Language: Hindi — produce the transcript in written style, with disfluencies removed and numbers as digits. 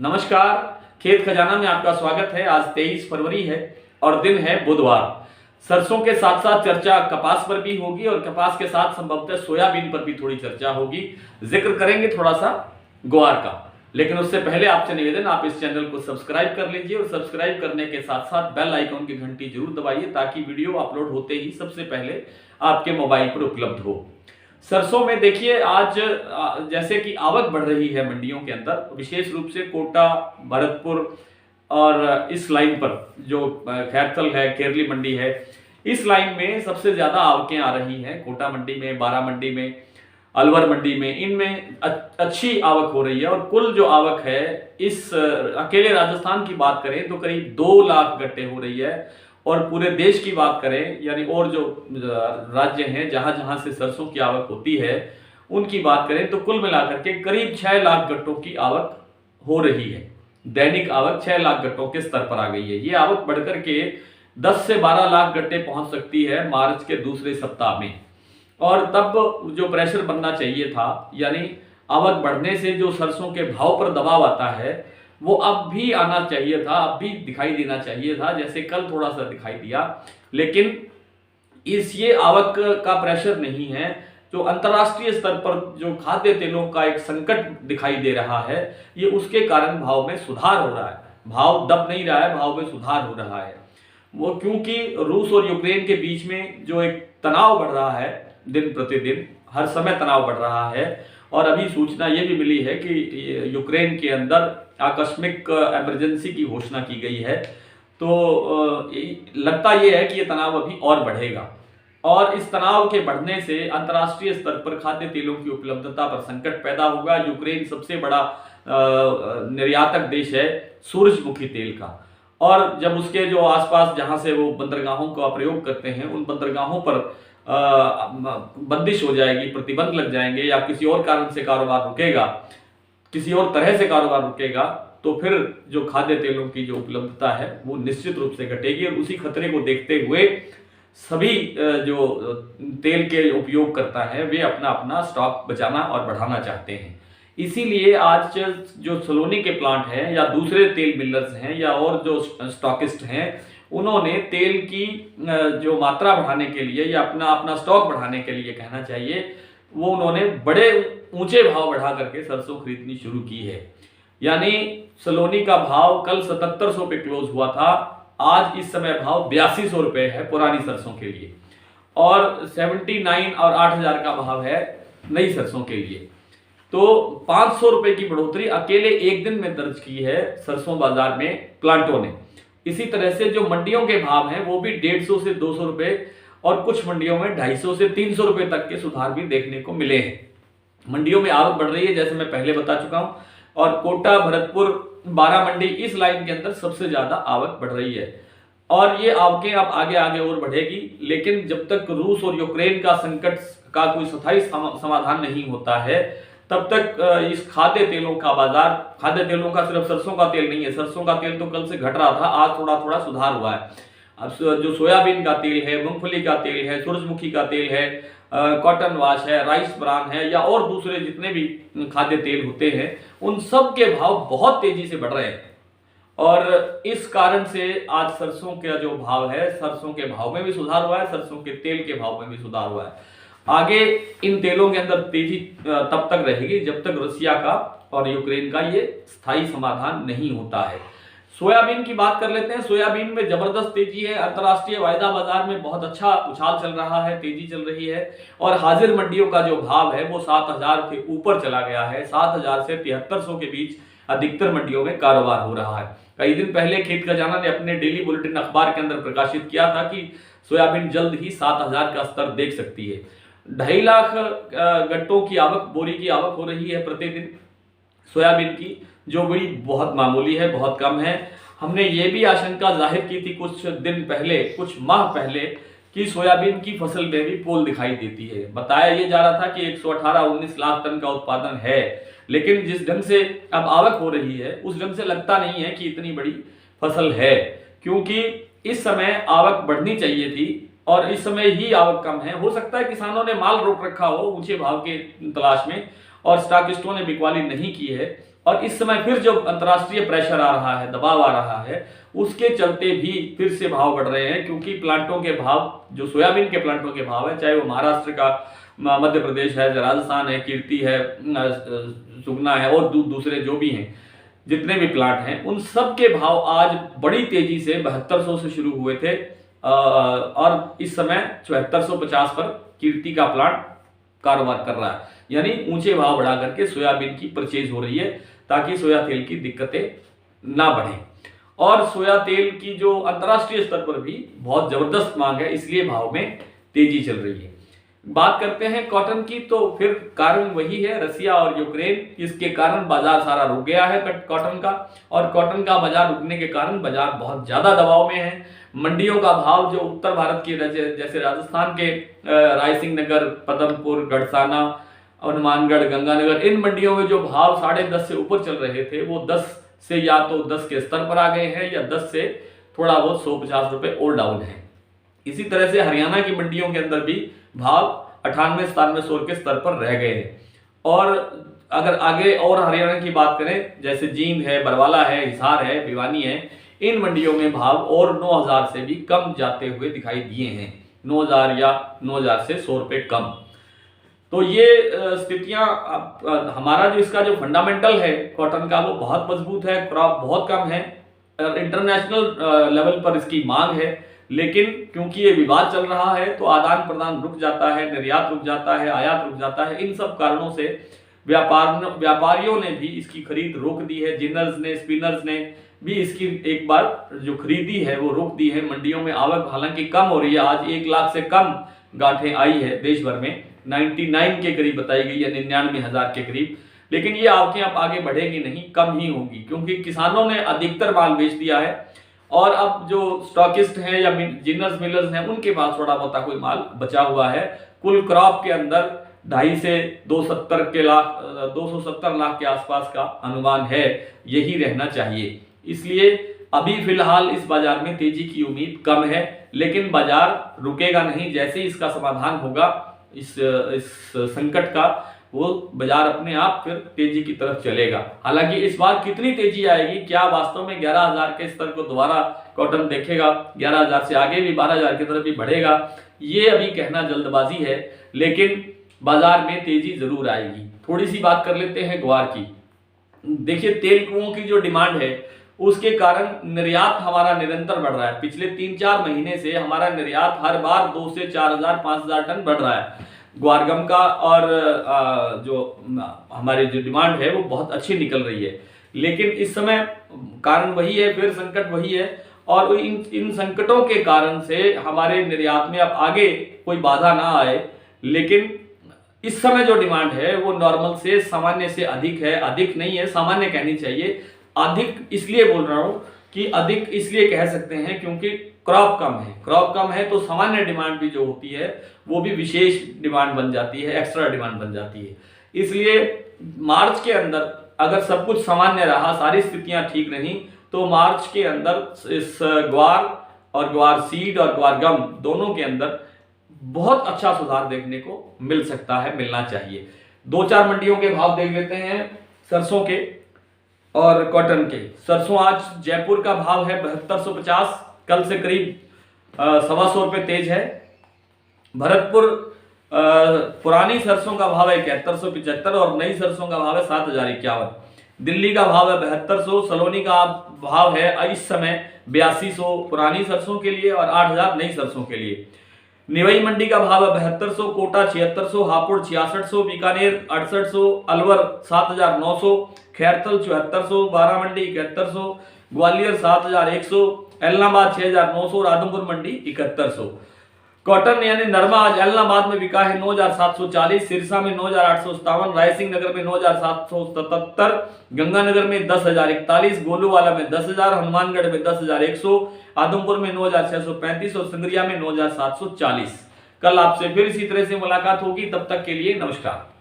नमस्कार। खेत खजाना में आपका स्वागत है। आज 23 फरवरी है और दिन है बुधवार। सरसों के साथ साथ चर्चा कपास पर भी होगी और कपास के साथ संभवतः सोयाबीन पर भी थोड़ी चर्चा होगी। जिक्र करेंगे थोड़ा सा ग्वार का, लेकिन उससे पहले आपसे निवेदन, आप इस चैनल को सब्सक्राइब कर लीजिए और सब्सक्राइब करने के साथ साथ बेल आइकॉन की घंटी जरूर दबाइए ताकि वीडियो अपलोड होते ही सबसे पहले आपके मोबाइल पर उपलब्ध हो। सरसों में देखिए आज जैसे कि आवक बढ़ रही है मंडियों के अंदर, विशेष रूप से कोटा, भरतपुर और इस लाइन पर जो खैरथल है, केरली मंडी है, इस लाइन में सबसे ज्यादा आवकें आ रही हैं। कोटा मंडी में, बारा मंडी में, अलवर मंडी में, इनमें अच्छी आवक हो रही है। और कुल जो आवक है इस अकेले राजस्थान की बात करें तो करीब 2 लाख गट्टे हो रही है। और पूरे देश की बात करें, यानी और जो राज्य हैं जहां जहां से सरसों की आवक होती है उनकी बात करें तो कुल मिलाकर के करीब 6 लाख गट्टों की आवक हो रही है। दैनिक आवक 6 लाख गट्टों के स्तर पर आ गई है। ये आवक बढ़कर के 10 से 12 लाख गट्टे पहुंच सकती है मार्च के दूसरे सप्ताह में। और तब जो प्रेशर बनना चाहिए था, यानी आवक बढ़ने से जो सरसों के भाव पर दबाव आता है, वो अब भी आना चाहिए था, अब भी दिखाई देना चाहिए था, जैसे कल थोड़ा सा दिखाई दिया। लेकिन ये आवक का प्रेशर नहीं है। जो अंतर्राष्ट्रीय स्तर पर जो खाद्य तेलों का एक संकट दिखाई दे रहा है, ये उसके कारण भाव में सुधार हो रहा है। भाव दब नहीं रहा है, भाव में सुधार हो रहा है। वो क्योंकि रूस और यूक्रेन के बीच में जो एक तनाव बढ़ रहा है, दिन प्रतिदिन हर समय तनाव बढ़ रहा है। और अभी सूचना ये भी मिली है कि यूक्रेन के अंदर आकस्मिक इमरजेंसी की घोषणा की गई है। तो लगता यह है कि ये तनाव अभी और बढ़ेगा और इस तनाव के बढ़ने से अंतर्राष्ट्रीय स्तर पर खाद्य तेलों की उपलब्धता पर संकट पैदा होगा। यूक्रेन सबसे बड़ा निर्यातक देश है सूरजमुखी तेल का, और जब उसके जो आसपास जहां से वो बंदरगाहों का प्रयोग करते हैं उन बंदरगाहों पर बंदिश हो जाएगी, प्रतिबंध लग जाएंगे, या किसी और कारण से कारोबार रुकेगा, किसी और तरह से कारोबार रुकेगा, तो फिर जो खाद्य तेलों की जो उपलब्धता है वो निश्चित रूप से घटेगी। और उसी खतरे को देखते हुए सभी जो तेल के उपयोग करता है वे अपना अपना स्टॉक बचाना और बढ़ाना चाहते हैं। इसीलिए आज जो सलोनी के प्लांट हैं या दूसरे तेल मिलर्स हैं या और जो स्टॉकिस्ट हैं, उन्होंने तेल की जो मात्रा बढ़ाने के लिए या अपना अपना स्टॉक बढ़ाने के लिए कहना चाहिए, वो उन्होंने बड़े ऊंचे भाव बढ़ा करके सरसों खरीदनी शुरू की है। यानी सलोनी का भाव कल 7700 पे क्लोज हुआ था, आज इस समय भाव 8200 रुपए है पुरानी सरसों के लिए, और 79 और 8000 का भाव है नई सरसों के लिए। तो 500 रुपए की बढ़ोतरी अकेले एक दिन में दर्ज की है सरसों बाजार में प्लांटों ने। इसी तरह से जो मंडियों के भाव हैं वो भी 150 से 200 रुपए और कुछ मंडियों में 250 से 300 रुपए तक के सुधार भी देखने को मिले हैं। मंडियों में आवक बढ़ रही है जैसे मैं पहले बता चुका हूं, और कोटा, भरतपुर, बारा मंडी, इस लाइन के अंदर सबसे ज्यादा आवक बढ़ रही है। और ये आवकें अब आगे आगे और बढ़ेगी, लेकिन जब तक रूस और यूक्रेन का संकट का कोई स्थायी समाधान नहीं होता है तब तक इस खाद्य तेलों का बाजार, खाद्य तेलों का सिर्फ सरसों का तेल नहीं है, सरसों का तेल तो कल से घट रहा था, आज थोड़ा थोड़ा सुधार हुआ है। अब जो सोयाबीन का तेल है, मूंगफली का तेल है, सूरजमुखी का तेल है, कॉटन वाश है, राइस ब्रान है, या और दूसरे जितने भी खाद्य तेल होते हैं, उन सब के भाव बहुत तेजी से बढ़ रहे हैं। और इस कारण से आज सरसों का जो भाव है, सरसों के भाव में भी सुधार हुआ है, सरसों के तेल के भाव में भी सुधार हुआ है। आगे इन तेलों के अंदर तेजी तब तक रहेगी जब तक रसिया का और यूक्रेन का ये स्थायी समाधान नहीं होता है। सोयाबीन की बात कर लेते हैं। सोयाबीन में जबरदस्त तेजी है। अंतर्राष्ट्रीय वायदा बाजार में बहुत अच्छा उछाल चल रहा है, तेजी चल रही है, और हाजिर मंडियों का जो भाव है वो 7000 के ऊपर चला गया है। 7000 से 7300 के बीच अधिकतर मंडियों में कारोबार हो रहा है। कई दिन पहले खेत खजाना ने अपने डेली बुलेटिन अखबार के अंदर प्रकाशित किया था कि सोयाबीन जल्द ही 7000 का स्तर देख सकती है। 2.5 लाख गट्टों की आवक, बोरी की आवक हो रही है प्रतिदिन सोयाबीन की, जो बड़ी बहुत मामूली है, बहुत कम है। हमने ये भी आशंका जाहिर की थी कुछ दिन पहले, कुछ माह पहले, कि सोयाबीन की फसल में भी पोल दिखाई देती है। बताया ये जा रहा था कि 118-19 लाख टन का उत्पादन है, लेकिन जिस ढंग से अब आवक हो रही है उस ढंग से लगता नहीं है कि इतनी बड़ी फसल है, क्योंकि इस समय आवक बढ़नी चाहिए थी और इस समय ही आवक कम है। हो सकता है किसानों ने माल रोक रखा हो ऊंचे भाव के तलाश में और स्टॉकिस्टों ने बिकवाली नहीं की है, और इस समय फिर जो अंतर्राष्ट्रीय प्रेशर आ रहा है, दबाव आ रहा है, उसके चलते भी फिर से भाव बढ़ रहे हैं, क्योंकि प्लांटों के भाव, जो सोयाबीन के प्लांटों के भाव है, चाहे वो महाराष्ट्र का, मध्य प्रदेश है, राजस्थान है, कीर्ति है, सुगना है और दूसरे जो भी हैं, जितने भी प्लांट हैं, उन सब के भाव आज बड़ी तेजी से 7200 से शुरू हुए थे और इस समय 7450 पर कीर्ति का प्लांट कारोबार कर रहा है। यानी ऊंचे भाव बढ़ा करके सोयाबीन की परचेज हो रही है ताकि सोया तेल की दिक्कतें ना बढ़े। और सोया तेल की जो अंतर्राष्ट्रीय स्तर पर भी बहुत जबरदस्त मांग है, इसलिए भाव में तेजी चल रही है। बात करते हैं कॉटन की, तो फिर कारण वही है, रसिया और यूक्रेन, इसके कारण बाजार सारा रुक गया है कॉटन का, और कॉटन का बाजार रुकने के कारण बाजार बहुत ज्यादा दबाव में है। मंडियों का भाव जो उत्तर भारत की जैसे राजस्थान के रायसिंह नगर, पदमपुर, गढ़साना, हनुमानगढ़, गंगानगर, इन मंडियों में जो भाव 10.5 से ऊपर चल रहे थे, वो 10 से या तो 10 के स्तर पर आ गए हैं या 10 से थोड़ा बहुत 150 रुपए और डाउन है। इसी तरह से हरियाणा की मंडियों के अंदर भी भाव 98-97 के स्तर पर रह गए हैं। और अगर आगे और हरियाणा की बात करें, जैसे जींद है, बरवाला है, हिसार है, भिवानी है, इन मंडियों में भाव और 9000 से भी कम जाते हुए दिखाई दिए हैं, 9000 या 9000 से 100 रुपए कम। तो ये स्थितियां, हमारा जो इसका जो फंडामेंटल है कॉटन का, वो बहुत मजबूत है, क्रॉप बहुत कम है, इंटरनेशनल लेवल पर इसकी मांग है, लेकिन क्योंकि ये विवाद चल रहा है तो आदान प्रदान रुक जाता है, निर्यात रुक जाता है, आयात रुक जाता है। इन सब कारणों से व्यापारियों ने भी इसकी खरीद रोक दी है। जिनर्स ने, स्पिनर्स ने भी इसकी एक बार जो खरीदी है वो रोक दी है। मंडियों में आवक हालांकि कम हो रही है, आज 1 लाख से कम गांठें आई है देश भर में, 99 के करीब बताई गई है, 99,000 के करीब। लेकिन ये आवकें अब आगे बढ़ेगी नहीं, कम ही होगी, क्योंकि किसानों ने अधिकतर माल बेच दिया है और अब जो स्टॉकिस्ट हैं या जिनर्स मिलर्स हैं, उनके पास थोड़ा बहुत कोई माल बचा हुआ है। कुल क्रॉप के अंदर 2.5 से 270 लाख के आसपास का अनुमान है, यही रहना चाहिए। इसलिए अभी फिलहाल इस बाजार में तेजी की उम्मीद कम है, लेकिन बाजार रुकेगा नहीं। जैसे ही इसका समाधान होगा इस संकट का, वो बाजार अपने आप फिर तेजी की तरफ चलेगा। हालांकि इस बार कितनी तेजी आएगी, क्या वास्तव में 11,000 के स्तर को दोबारा कॉटन देखेगा, 11,000 से आगे भी 12,000 की तरफ भी बढ़ेगा, ये अभी कहना जल्दबाजी है, लेकिन बाजार में तेजी जरूर आएगी। थोड़ी सी बात कर लेते हैं ग्वार की। देखिए, तेल कुओं की जो डिमांड है उसके कारण निर्यात हमारा निरंतर बढ़ रहा है। पिछले 3-4 महीने से हमारा निर्यात हर बार 2 से 4,000-5,000 टन बढ़ रहा है ग्वारगम का, और जो हमारी जो डिमांड है वो बहुत अच्छी निकल रही है। लेकिन इस समय कारण वही है, फिर संकट वही है, और इन संकटों के कारण से हमारे निर्यात में अब आगे कोई बाधा ना आए। लेकिन इस समय जो डिमांड है वो नॉर्मल से, सामान्य से अधिक है। अधिक नहीं है, सामान्य कहनी चाहिए। अधिक इसलिए बोल रहा हूं कि अधिक इसलिए कह सकते हैं क्योंकि क्रॉप कम है। क्रॉप कम है तो सामान्य डिमांड भी जो होती है वो भी विशेष डिमांड बन जाती है, एक्स्ट्रा डिमांड बन जाती है। इसलिए मार्च के अंदर अगर सब कुछ सामान्य रहा, सारी स्थितियां ठीक रही, तो मार्च के अंदर इस ग्वार और ग्वार सीड और ग्वार गम दोनों के अंदर बहुत अच्छा सुधार देखने को मिल सकता है, मिलना चाहिए। 2-4 मंडियों के भाव देख लेते हैं सरसों के और कॉटन के। सरसों आज जयपुर का भाव है 7250, कल से करीब 125 रुपये तेज है। भरतपुर पुरानी सरसों का भाव है 7175 और नई सरसों का भाव है 7051। दिल्ली का भाव है 7200, सलोनी का भाव है इस समय 8200 पुरानी सरसों के लिए और 8000 नई सरसों के लिए। निवई मंडी का भाव है 7200, कोटा 7600, हापुड़ 6600, बीकानेर 6800, अलवर 7900, खैरथल 7400, बारामंडी 7100, ग्वालियर 7100, एलनाबाद 6900 और आदमपुर मंडी 7100। कॉटन यानी नरमा आज एलनाबाद में बिका है 9740, सिरसा में 9857, रायसिंह नगर में 9777, गंगानगर में 10,041, गोलूवाला में 10,000, हनुमानगढ़ में 10,100, आदमपुर में 9,635 और सिंदरिया में 9,740। कल आपसे फिर इसी तरह से मुलाकात होगी, तब तक के लिए नमस्कार।